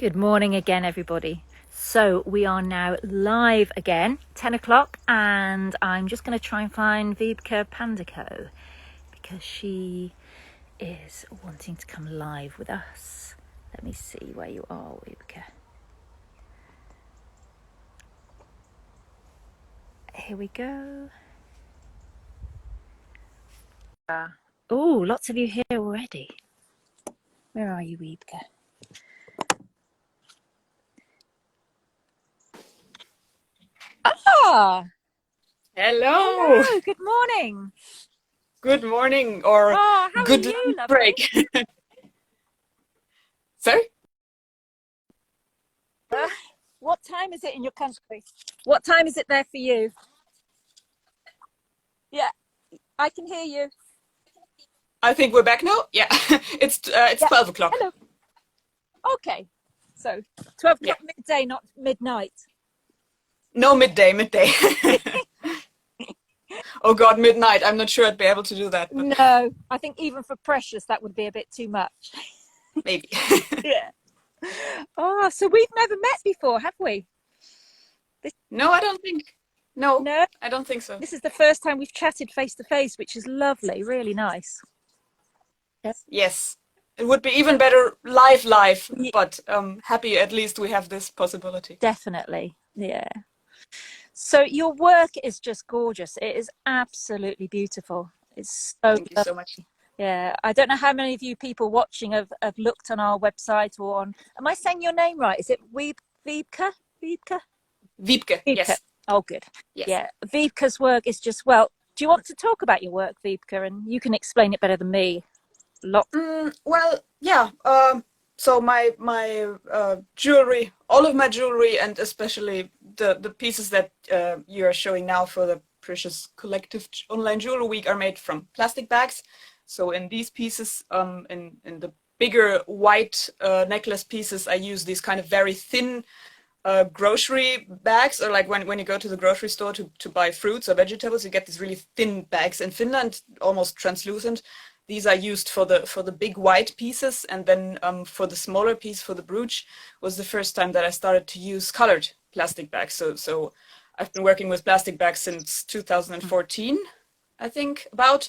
Good morning again, everybody. So we are now live again, 10 o'clock, and I'm just going to try and find Wiebke Pandikow because she is wanting to come live with us. Let me see where you are, Wiebke. Here we go. Oh, lots of you here already. Where are you, Wiebke? Ah! Hello. Hello, good morning. Good morning or how good are you, break. Sorry? What time is it in your country? What time is it there for you? Yeah, I can hear you. I think we're back now. Yeah, it's 12 o'clock. Hello. Okay, so 12 Yeah. o'clock midday, not midnight. No, midday. Oh God, midnight. I'm not sure I'd be able to do that, but No, I think even for Precious that would be a bit too much. maybe. Yeah. Oh, so we've never met before, have we? No, I don't think. No, No, I don't think so. this is the first time we've chatted face to face, which is lovely, really nice. Yes. It would be even better live, Yeah, but happy at least we have this possibility. definitely. Yeah. So your work is just gorgeous. It is absolutely beautiful. It's so Thank you so much. yeah. I don't know how many of you people watching have looked on our website or on. Am I saying your name right? Is it Wiebke? Wiebke? Wiebke, Wiebke. yes. Oh, good. Yes. Yeah. Wiebke's work is just well. Do you want to talk about your work, Wiebke? And you can explain it better than me. Well, yeah. So my jewelry, all of my jewelry, and especially the pieces that you are showing now for the Precious.Collective online jewelry week are made from plastic bags. So in these pieces, in the bigger white necklace pieces, I use these kind of very thin grocery bags, or like when you go to the grocery store to buy fruits or vegetables, you get these really thin bags in Finland, almost translucent. These are used for the big white pieces, and then for the smaller piece, for the brooch, was the first time that I started to use colored plastic bags. So I've been working with plastic bags since 2014, I think, about,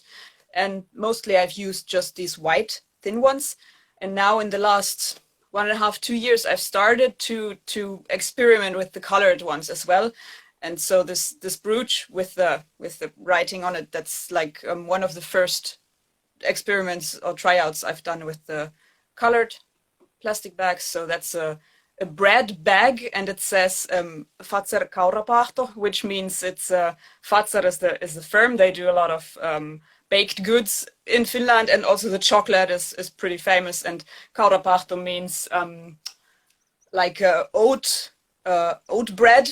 and mostly I've used just these white thin ones. And now in the last 1.5, 2 years, I've started to experiment with the colored ones as well. And so this brooch with the writing on it, that's like one of the first experiments or tryouts I've done with the colored plastic bags. So that's a bread bag, and it says Fazer Kaurapahto, which means it's Fazer is the firm. They do a lot of baked goods in Finland, and also the chocolate is pretty famous. And Kaurapahto means like oat bread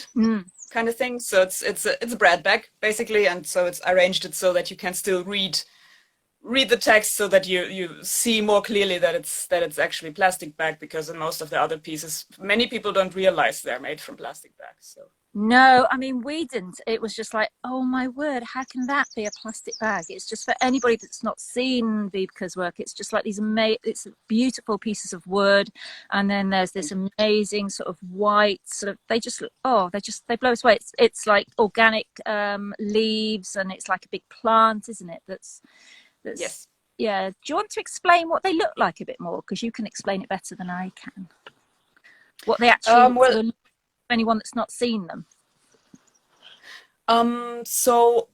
kind of thing. So it's a bread bag basically, and so it's arranged it so that you can still read the text, so that you see more clearly that it's actually plastic bag, because in most of the other pieces, many people don't realize they're made from plastic bags. So No, I mean, we didn't. It was just like, oh my word, how can that be a plastic bag? It's just for anybody that's not seen Wiebke's work. It's just like these it's beautiful pieces of wood. And then there's this amazing sort of white sort of, they blow us away. It's like organic leaves, and it's like a big plant, isn't it? That's, yes. yeah. Do you want to explain what they look like a bit more? Because you can explain it better than I can. What they actually Well, sort of, anyone that's not seen them. so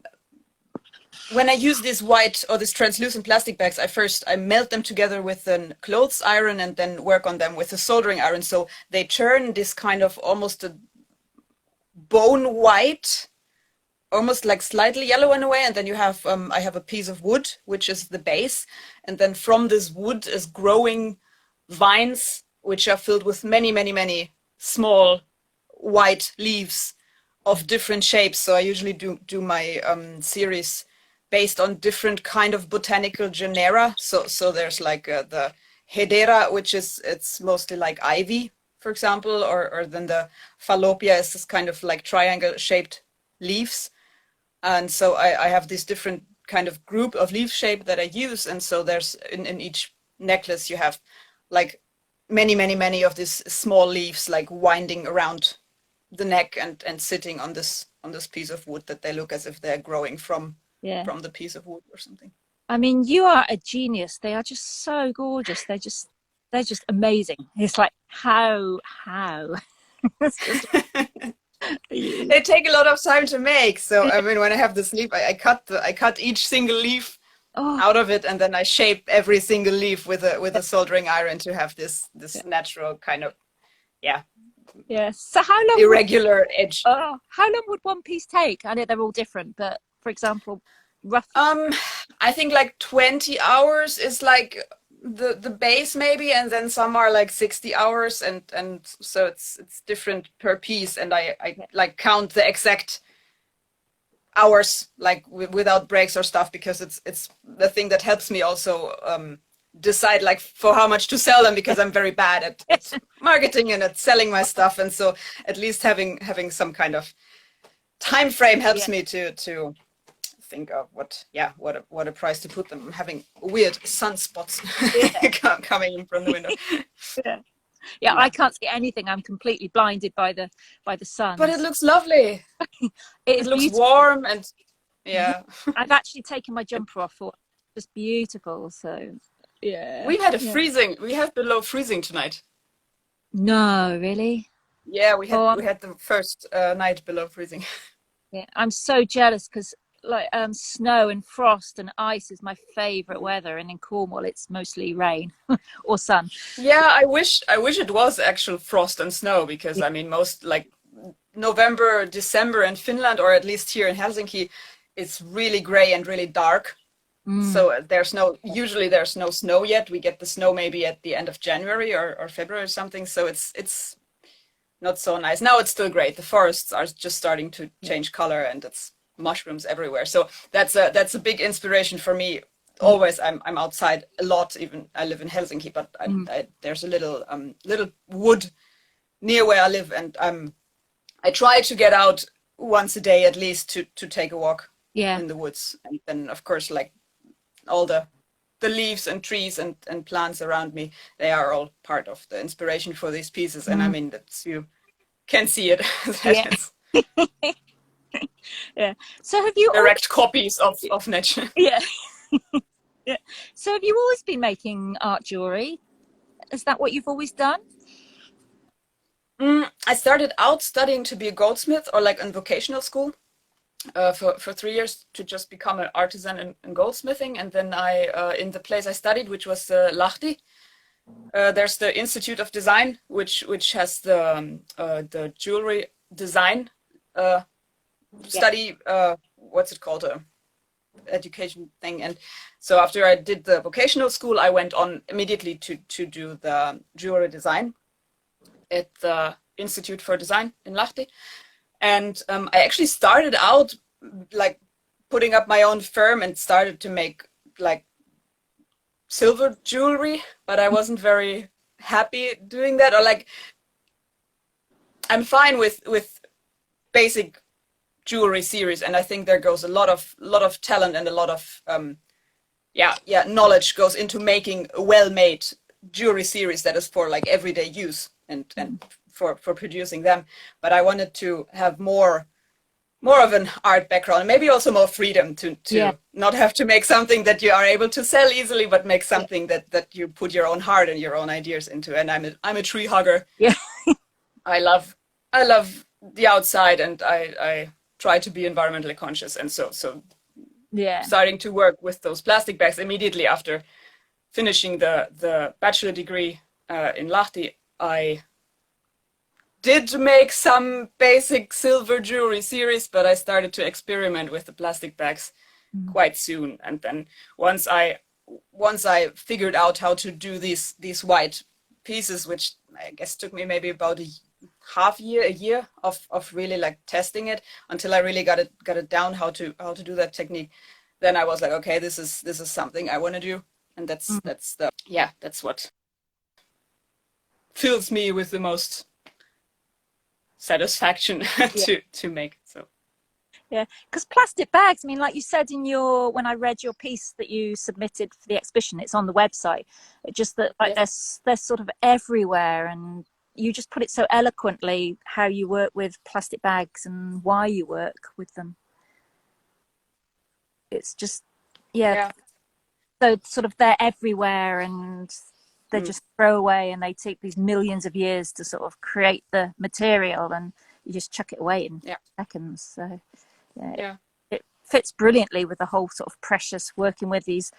when I use this white or this translucent plastic bags, I melt them together with a clothes iron, and then work on them with a soldering iron. So they turn this kind of almost a bone white, almost like slightly yellow in a way. And then you have I have a piece of wood, which is the base, and then from this wood is growing vines, which are filled with many small white leaves of different shapes. So I usually do my series based on different kind of botanical genera. So there's like the Hedera, which it's mostly like ivy, for example, or then the Fallopia is this kind of like triangle shaped leaves. And so I have this different kind of group of leaf shape that I use. And so there's in each necklace you have like many of these small leaves like winding around the neck and sitting on this piece of wood, that they look as if they're growing from the piece of wood or something. I mean, you are a genius. They are just so gorgeous. They're just amazing. It's like how it's just They take a lot of time to make. So I mean, when I have this leaf, I cut each single leaf out of it, and then I shape every single leaf with a soldering iron to have this natural kind of So how long irregular edge. How long would one piece take? I know they're all different, but for example, roughly. I think like 20 hours is like the base maybe, and then some are like 60 hours, and so it's different per piece, and I like count the exact hours like without breaks or stuff, because it's the thing that helps me also decide like for how much to sell them, because I'm very bad at marketing and at selling my stuff, and so at least having some kind of time frame helps me to think of what a price to put them. I'm having weird sunspots coming in from the window. I can't see anything. I'm completely blinded by the sun. But it looks lovely. It looks beautiful. Warm, and I've actually taken my jumper off for just beautiful. So we had we have below freezing tonight. No, really? Yeah, we had the first night below freezing. Yeah, I'm so jealous, because like snow and frost and ice is my favorite weather, and in Cornwall it's mostly rain or sun. Yeah, I wish it was actual frost and snow, because I mean, most like November, December in Finland, or at least here in Helsinki, it's really gray and really dark. So usually there's no snow yet. We get the snow maybe at the end of January or February or something. So it's not so nice. Now it's still great. The forests are just starting to change color, and it's mushrooms everywhere. So that's a big inspiration for me. Always, I'm outside a lot. Even I live in Helsinki, but there's a little wood near where I live, and I try to get out once a day at least to take a walk in the woods. And then of course, like all the leaves and trees and plants around me, they are all part of the inspiration for these pieces. And I mean, you can see it. So have you direct copies of nature? So have you always been making art jewelry? Is that what you've always done? I started out studying to be a goldsmith, or like in vocational school, for 3 years, to just become an artisan in goldsmithing. And then in the place I studied, which was Lahti, there's the Institute of Design, which has the jewelry design study, what's it called, education thing. And so after I did the vocational school, I went on immediately to do the jewelry design at the Institute for Design in Lahti. And I actually started out like putting up my own firm and started to make like silver jewelry, but I wasn't very happy doing that. Or like, I'm fine with basic jewelry series, and I think there goes a lot of talent and a lot of knowledge goes into making a well-made jewelry series that is for like everyday use and for producing them. But I wanted to have more of an art background, and maybe also more freedom to not have to make something that you are able to sell easily, but make something that you put your own heart and your own ideas into. And I'm a tree hugger. I love the outside, and I try to be environmentally conscious. And so starting to work with those plastic bags immediately after finishing the bachelor degree in Lahti, I did make some basic silver jewelry series, but I started to experiment with the plastic bags quite soon. And then once I figured out how to do these white pieces, which I guess took me maybe about a year of really like testing it until I really got it down how to do that technique, then I was like, okay, this is something I want to do. And that's what fills me with the most satisfaction to make. So Yeah, because plastic bags, I mean, like you said in your, when I read your piece that you submitted for the exhibition, it's on the website. It just that like Yes. they're sort of everywhere, and you just put it so eloquently how you work with plastic bags and why you work with them. It's just, yeah, Yeah. so sort of they're everywhere, and they're Mm. just throwaway, and they take these millions of years to sort of create the material, and you just chuck it away in Yeah. seconds. So yeah, Yeah. it fits brilliantly with the whole sort of precious working with these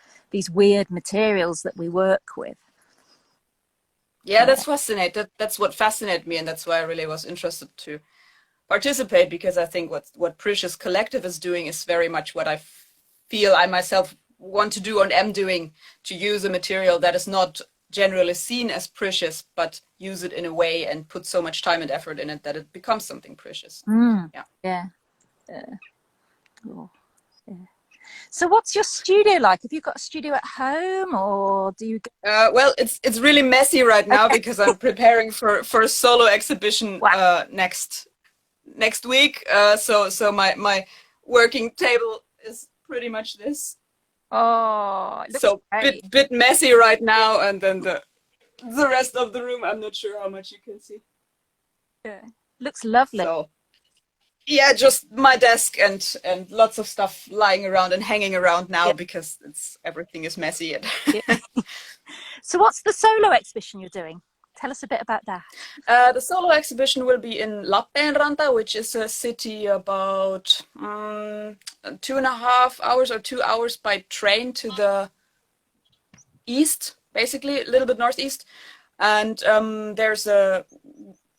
weird materials that we work with. Yeah, Yeah. that's fascinating. That's what fascinated me, and that's why I really was interested to participate, because I think what Precious.Collective is doing is very much what I feel I myself want to do and am doing, to use a material that is not generally seen as precious, but use it in a way and put so much time and effort in it that it becomes something precious. Yeah. Yeah. Cool. Yeah. So what's your studio like? Have you got a studio at home, or do you Well, it's really messy right now okay. because I'm preparing for a solo exhibition Wow. next week. So my working table is pretty much this. Oh, it looks So great. bit messy right now, and then the rest of the room, I'm not sure how much you can see. Yeah. Looks lovely. So yeah, just my desk and lots of stuff lying around and hanging around now Yeah. because everything is messy. Yeah. So what's the solo exhibition you're doing? Tell us a bit about that. The solo exhibition will be in Lappeenranta, which is a city about 2.5 hours or 2 hours by train to the east, basically a little bit northeast. And there's a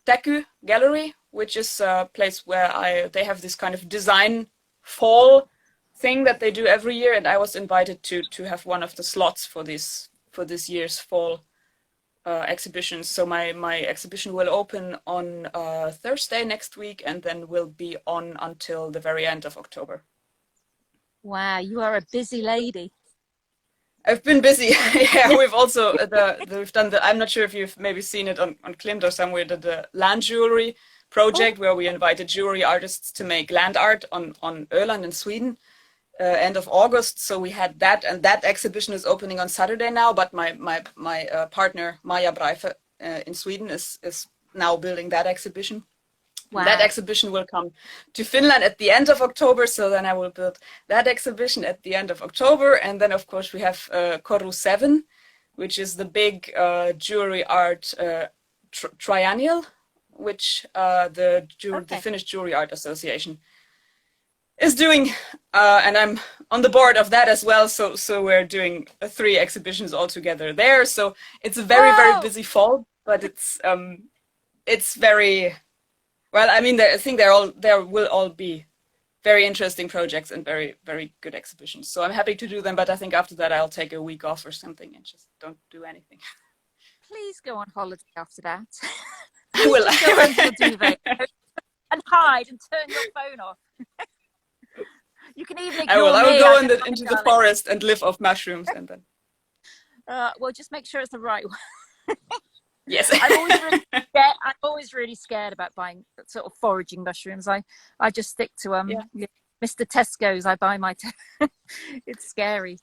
Teku gallery, which is a place where they have this kind of design fall thing that they do every year, and I was invited to have one of the slots for this year's fall exhibitions. So my exhibition will open on Thursday next week, and then will be on until the very end of October. Wow, you are a busy lady. I've been busy. Yeah, we've also we've done the. I'm not sure if you've maybe seen it on Klimt or somewhere. The land jewelry Oh, project where we invited jewelry artists to make land art on Öland in Sweden, end of August. So we had that, and that exhibition is opening on Saturday now. But my partner Maja Breife in Sweden is now building that exhibition. That wow. exhibition will come to Finland at the end of October, so then I will build that exhibition at the end of October. And then, of course, we have Koru 7, which is the big jewelry art triennial, which the Okay. Finnish Jewelry Art Association is doing, and I'm on the board of that as well. So we're doing 3 exhibitions all together there. So it's a very Whoa. busy fall, but it's very well. I mean, I think there will all be very interesting projects and very good exhibitions. So I'm happy to do them, but I think after that I'll take a week off or something and just don't do anything. Please go on holiday after that. I Please will. just go under the duvet and hide and turn your phone off. You can even I will. ignore I will me. go I don't mind, into the darling. forest and live off mushrooms, and then Well, just make sure it's the right one. yes. I'm always really scared about buying sort of foraging mushrooms. I just stick to Yeah. Mr. Tesco's. I buy my. It's scary.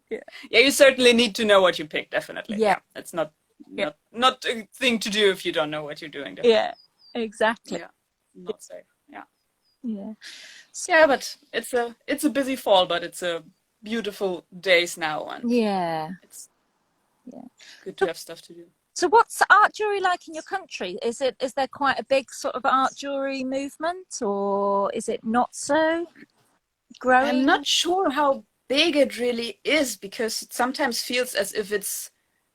Yeah. Yeah, you certainly need to know what you pick. Definitely. Yeah. Yeah, it's not Yeah. not a thing to do if you don't know what you're doing. Definitely. Yeah. Exactly. Yeah, not safe. Yeah. Yeah. Yeah, but it's a busy fall, but it's a beautiful days now, and Yeah. it's Yeah. good to So, have stuff to do. so what's art jewelry like in your country? Is there quite a big sort of art jewelry movement, or is it not so I'm growing? not sure how big it really is, because it sometimes feels as if it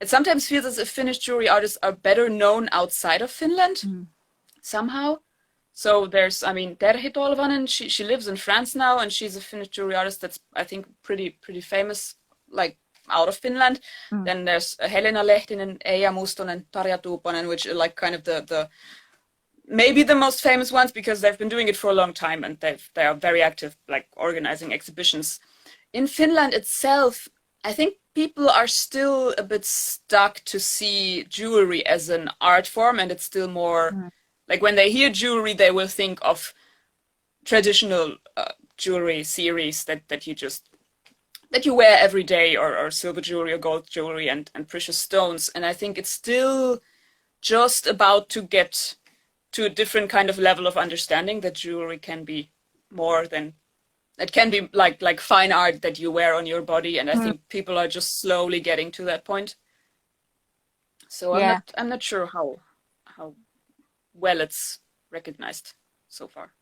sometimes feels as if Finnish jewelry artists are better known outside of Finland Mm. somehow. So there's, I mean, Terhi Tolvanen, she lives in France now, and she's a Finnish jewelry artist that's, I think, pretty famous, like out of Finland. Mm. Then there's Helena Lehtinen, Eija Mustonen, Tarja Tuuponen, which are like kind of the maybe the most famous ones, because they've been doing it for a long time, and they are very active, like organizing exhibitions. In Finland itself, I think people are still a bit stuck to see jewelry as an art form, and it's still more Mm. like when they hear jewelry, they will think of traditional jewelry series that you wear every day, or silver jewelry or gold jewelry and precious stones. And I think it's still just about to get to a different kind of level of understanding that jewelry can be more than, it can be like fine art that you wear on your body. And I think people are just slowly getting to that point. So I'm not sure how well it's recognized so far.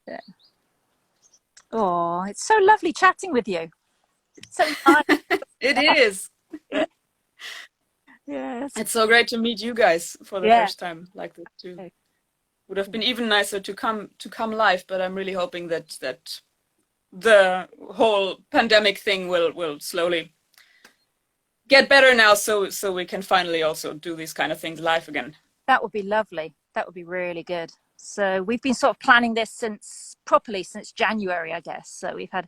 Yeah. Oh, it's so lovely chatting with you. It's so nice. It is. Yeah. Yes. It's so great to meet you guys for the first time like this too. Okay. Would have been even nicer to come live, but I'm really hoping that the whole pandemic thing will slowly get better now, so we can finally also do these kind of things live again. That would be lovely. That would be really good. So we've been sort of planning this since January, I guess. So we've had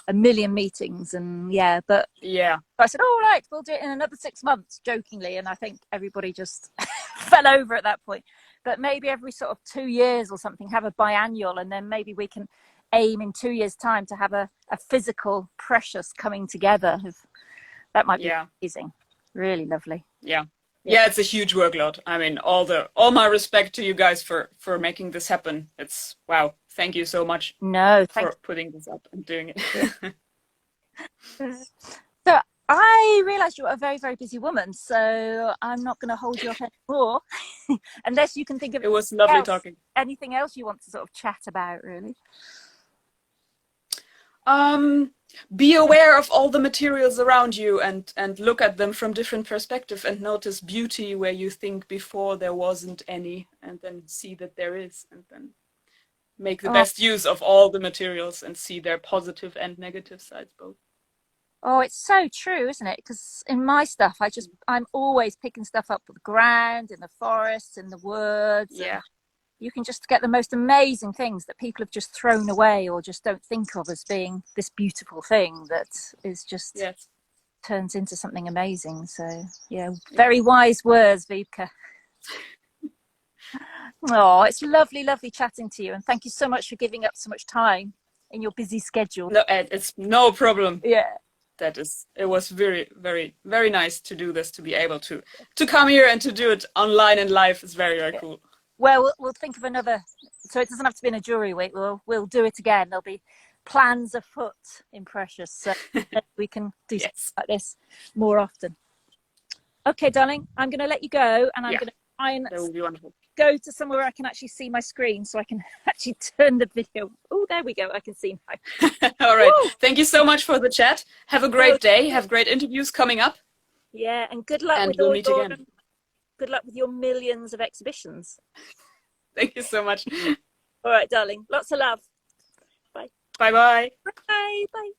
a million meetings, and but I said, all right, we'll do it in another 6 months, jokingly. And I think everybody just fell over at that point. But maybe every sort of 2 years or something, have a biannual, and then maybe we can aim in 2 years' time to have a physical Precious coming together. That might be amazing. Really lovely. Yeah, it's a huge workload. I mean, all my respect to you guys for making this happen. It's wow. Thank you so much. No, for putting this up and doing it. So I realized you're a very, very busy woman, so I'm not going to hold you up anymore unless you can think of it was lovely talking. Anything else you want to sort of chat about, really? Be aware of all the materials around you and look at them from different perspectives and notice beauty where you think before there wasn't any, and then see that there is, and then make the best use of all the materials and see their positive and negative sides both. Oh, it's so true, isn't it? Because in my stuff, I'm always picking stuff up with the ground, in the forests, in the woods. Yeah. You can just get the most amazing things that people have just thrown away or just don't think of as being this beautiful thing that is just turns into something amazing. So, very wise words, Wiebke. Oh, it's lovely, lovely chatting to you. And thank you so much for giving up so much time in your busy schedule. No, it's no problem. Yeah. It was very, very, very nice to do this, to be able to come here and to do it online and live. Is very, very cool. Well, we'll think of another, so it doesn't have to be in a jewelry week. We'll do it again. There'll be plans afoot in Precious, so we can do something like this more often. Okay, darling, I'm going to let you go, and I'm going to try and that would be wonderful. Go to somewhere where I can actually see my screen, so I can actually turn the video. Oh, there we go. I can see now. All right. Woo! Thank you so much for the chat. Have a great day. Have great interviews coming up. Yeah, and good luck with we'll meet again. Good luck with your millions of exhibitions. Thank you so much. All right, darling. Lots of love. Bye. Bye-bye. Bye. Bye.